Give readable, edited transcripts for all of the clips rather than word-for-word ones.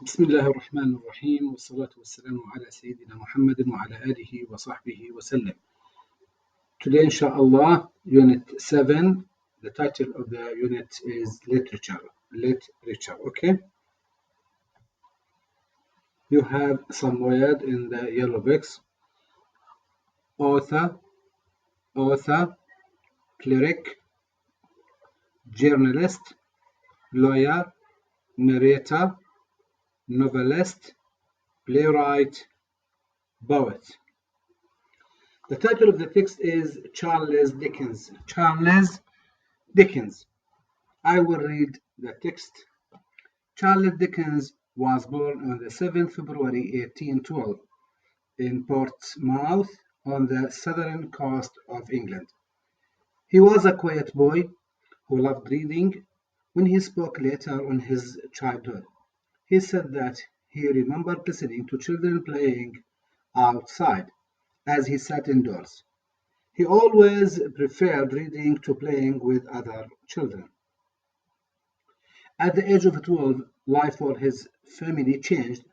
بسم الله الرحمن الرحيم والصلاة والسلام على سيدنا محمد وعلى آله وصحبه وسلم. Today, inshallah, Unit 7, the title of the unit is Literature. Literature, okay? You have some word in the yellow box. Author, cleric, journalist, lawyer, narrator, novelist, playwright, poet. The title of the text is Charles Dickens. Charles Dickens. I will read the text. Charles Dickens was born on the 7th February 1812 in Portsmouth on the southern coast of England. He was a quiet boy who loved reading. When he spoke later on his childhood, he said that he remembered listening to children playing outside as he sat indoors. He always preferred reading to playing with other children. At the age of 12, life for his family changed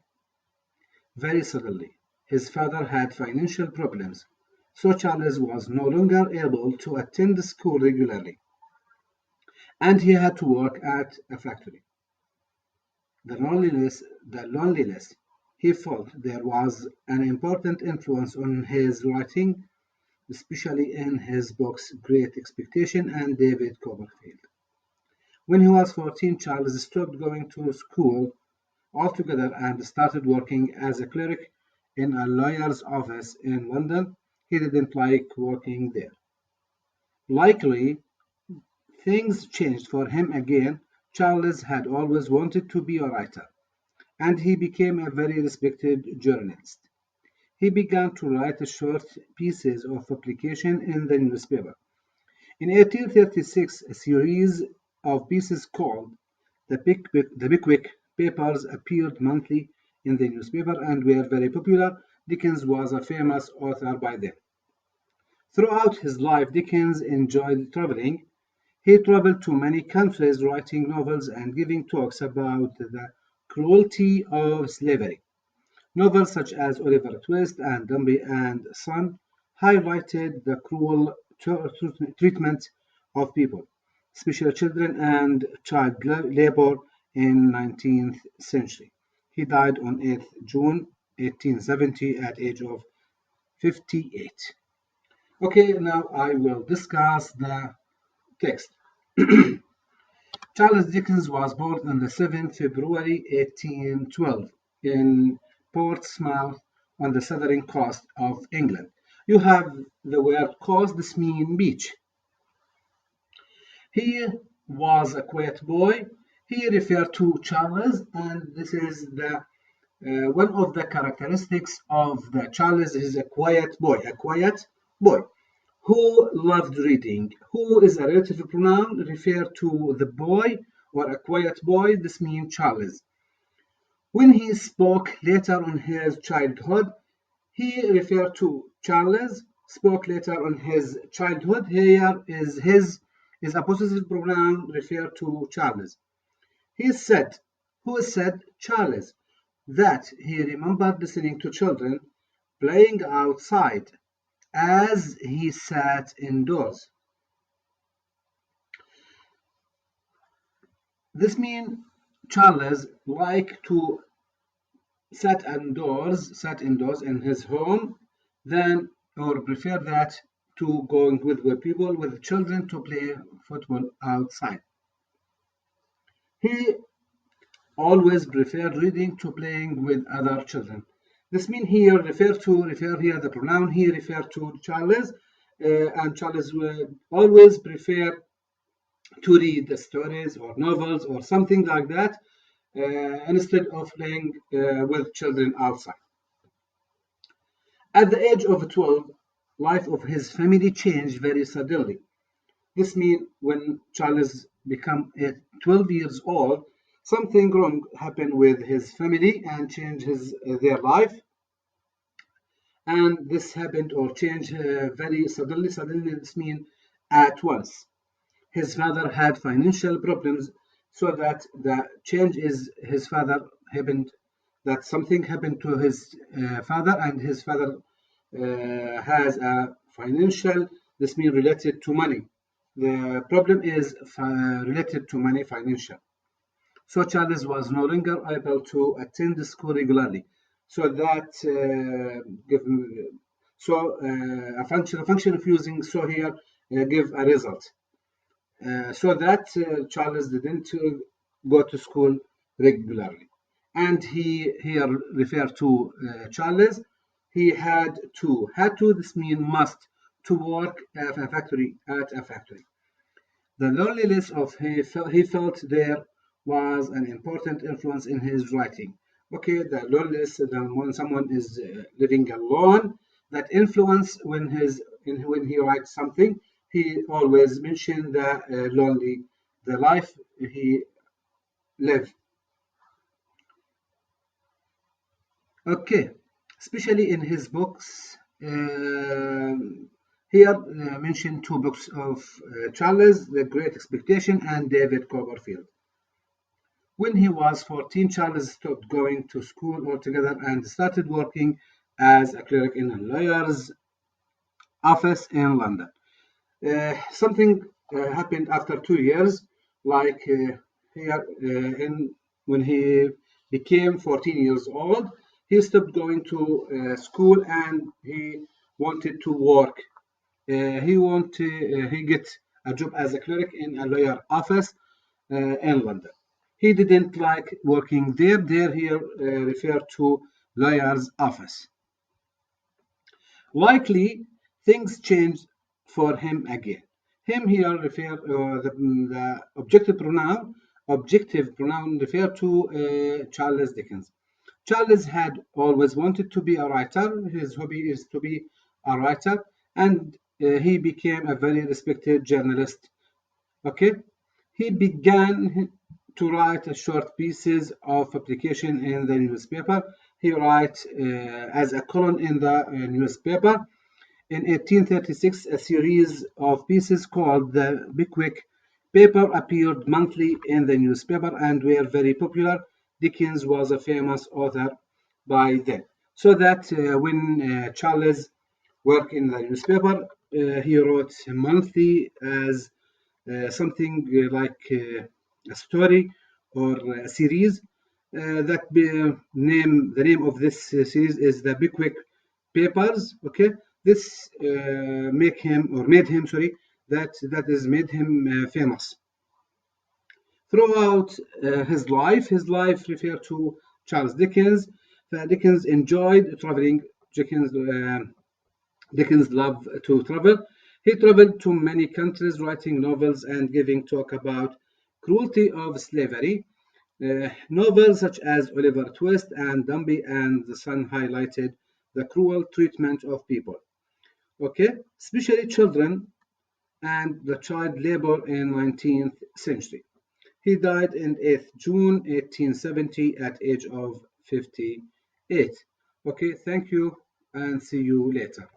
very suddenly. His father had financial problems, so Charles was no longer able to attend school regularly, and he had to work at a factory. The loneliness he felt there was an important influence on his writing, especially in his books Great Expectation and David Copperfield. When he was 14, Charles stopped going to school altogether and started working as a clerk in a lawyer's office in London. He didn't like working there. Likely, things changed for him again. Charles had always wanted to be a writer, and he became a very respected journalist. He began to write short pieces of publication in the newspaper. In 1836, a series of pieces called the Pickwick Papers appeared monthly in the newspaper and were very popular. Dickens was a famous author by then. Throughout his life, Dickens enjoyed traveling. He traveled to many countries writing novels and giving talks about the cruelty of slavery. Novels such as Oliver Twist and Dombey and Son highlighted the cruel treatment of people, especially children, and child labor in 19th century. He died on 8th June 1870 at age of 58. Okay, now I will discuss the text. Charles Dickens was born on the 7th February 1812 in Portsmouth on the southern coast of England. You have the word coast, this means beach. He was a quiet boy. He referred to Charles, and this is the one of the characteristics of the Charles is a quiet boy who loved reading. Who is a relative pronoun refer to the boy or a quiet boy. This means Charles. When he spoke later on his childhood, he referred to Charles. Spoke later on his childhood. Here is his a possessive pronoun refer to Charles. He said, who said Charles, that he remembered listening to children playing outside as he sat indoors. This means Charles liked to sat indoors in his home, then or prefer that to going with people, with children to play football outside. He always preferred reading to playing with other children. This means here refer here the pronoun he referred to Charles, and Charles would always prefer to read the stories or novels or something like that instead of playing with children outside. At the age of 12, life of his family changed very suddenly. This means when Charles became 12 years old, something wrong happened with his family and changed their life. And this happened or changed very suddenly. Suddenly, this means at once. His father had financial problems, so that the change is his father happened, that something happened to his father, and his father has a financial, this means related to money. The problem is related to money, financial. So Charles was no longer able to attend the school regularly. So that give a function of using so here give a result. So that Charles didn't go to school regularly, and he here refer to Charles. He had to. This mean must to work at a factory. The loneliness of he felt there was an important influence in his writing. Okay, the loneliness when someone is living alone, that influence when he writes something, he always mention the the life he lived. Okay, especially in his books. Here mentioned two books of Charles, The Great Expectation and David Copperfield. When he was 14, Charles stopped going to school altogether and started working as a clerk in a lawyer's office in London. Something happened after 2 years, like here in when he became 14 years old, he stopped going to school and he wanted to work. He get a job as a clerk in a lawyer office in London. He didn't like working there. There he referred to lawyer's office. Likely, things changed for him again. Him here refer the objective pronoun refer to Charles Dickens. Charles had always wanted to be a writer. His hobby is to be a writer, and he became a very respected journalist. Okay, he began to write short pieces of publication in the newspaper. He writes as a column in the newspaper. In 1836, a series of pieces called the Pickwick paper appeared monthly in the newspaper and were very popular. Dickens was a famous author by then. So that when Charles worked in the newspaper, he wrote monthly as something like a story or a series. The name of this series is the Pickwick Papers. Okay, this make him or made him sorry that is made him famous. Throughout his life referred to Charles Dickens. Dickens enjoyed traveling. Dickens loved to travel. He traveled to many countries, writing novels and giving talk about cruelty of slavery. Novels such as Oliver Twist and Dombey and the Sun highlighted the cruel treatment of people. Okay, especially children and the child labor in 19th century. He died in June 1870 at age of 58. Okay, thank you and see you later.